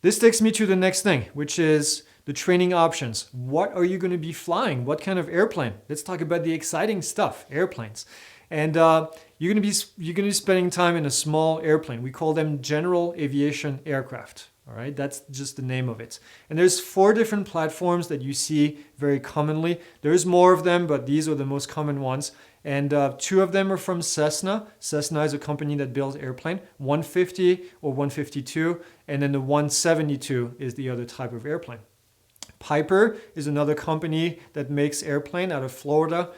This takes me to the next thing, which is the training options. What are you going to be flying? What kind of airplane? Let's talk about the exciting stuff, airplanes. And you're going to be spending time in a small airplane. We call them general aviation aircraft. All right, that's just the name of it. And there's 4 different platforms that you see very commonly. There's more of them, but these are the most common ones. And 2 of them are from Cessna. Cessna is a company that builds airplane, 150 or 152, and then the 172 is the other type of airplane. Piper is another company that makes airplane out of Florida.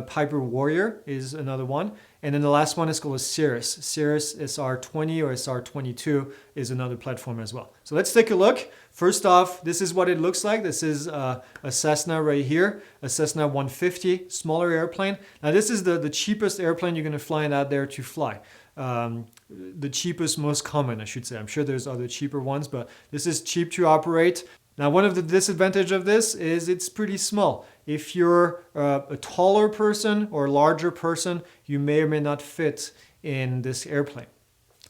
Piper Warrior is another one. And then the last one is called a Cirrus. Cirrus SR20 or SR22 is another platform as well. So let's take a look. First off, this is what it looks like. This is a Cessna right here, a Cessna 150, smaller airplane. Now this is the cheapest airplane you're going to find out there to fly. The cheapest, most common, I should say. I'm sure there's other cheaper ones, but this is cheap to operate. Now, one of the disadvantages of this is it's pretty small. If you're a taller person or a larger person, you may or may not fit in this airplane.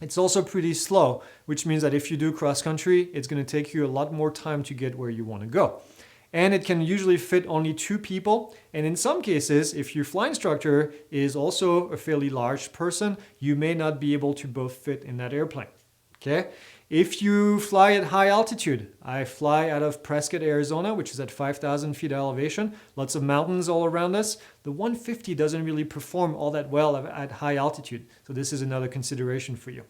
It's also pretty slow, which means that if you do cross country, it's going to take you a lot more time to get where you want to go. And it can usually fit only 2 people. And in some cases, if your flight instructor is also a fairly large person, you may not be able to both fit in that airplane. Okay? If you fly at high altitude, I fly out of Prescott, Arizona, which is at 5,000 feet elevation, lots of mountains all around us. The 150 doesn't really perform all that well at high altitude. So this is another consideration for you.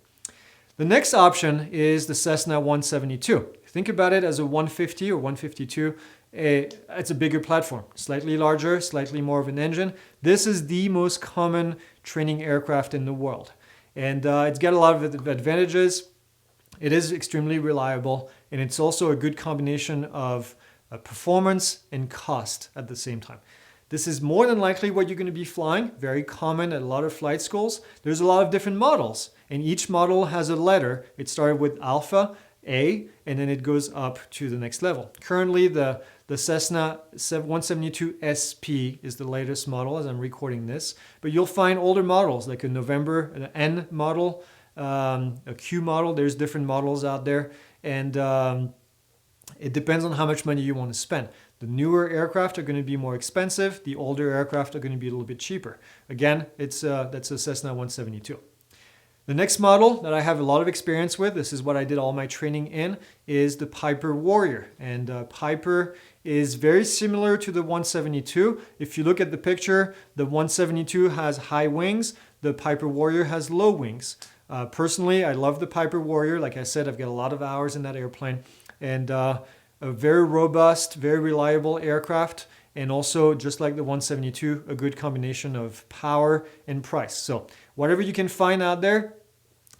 The next option is the Cessna 172. Think about it as a 150 or 152. It's a bigger platform, slightly larger, slightly more of an engine. This is the most common training aircraft in the world. And it's got a lot of advantages. It is extremely reliable, and it's also a good combination of performance and cost at the same time. This is more than likely what you're going to be flying, very common at a lot of flight schools. There's a lot of different models, and each model has a letter. It started with Alpha, A, and then it goes up to the next level. Currently, the Cessna 172 SP is the latest model as I'm recording this, but you'll find older models like a November, an N model, a Q model. There's different models out there, and it depends on how much money you want to spend. The newer aircraft are going to be more expensive. The older aircraft are going to be a little bit cheaper. Again, that's a Cessna 172. The next model that I have a lot of experience with, this is what I did all my training in, is the Piper Warrior. And Piper is very similar to the 172. If you look at the picture, the 172 has high wings. The Piper Warrior has low wings. Personally, I love the Piper Warrior. Like I said, I've got a lot of hours in that airplane, and a very robust, very reliable aircraft, and also, just like the 172, a good combination of power and price. So whatever you can find out there,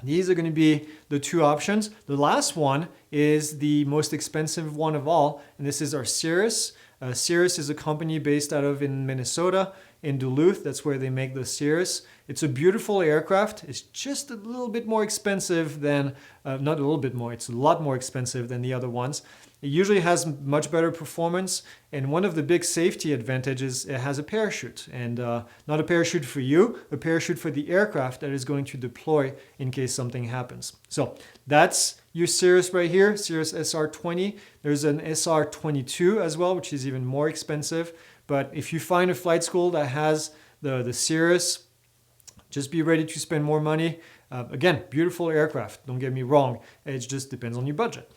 these are going to be the 2 options. The last one is the most expensive one of all, and this is our Cirrus. Cirrus is a company based out of in Minnesota, in Duluth. That's where they make the Cirrus. It's a beautiful aircraft. It's just a little bit more expensive than, not a little bit more, it's a lot more expensive than the other ones. It usually has much better performance, and one of the big safety advantages, it has a parachute. And not a parachute for you, a parachute for the aircraft that is going to deploy in case something happens. So that's your Cirrus right here, Cirrus SR20. There's an SR22 as well, which is even more expensive. But if you find a flight school that has the Cirrus, just be ready to spend more money. Again, beautiful aircraft, don't get me wrong. It just depends on your budget.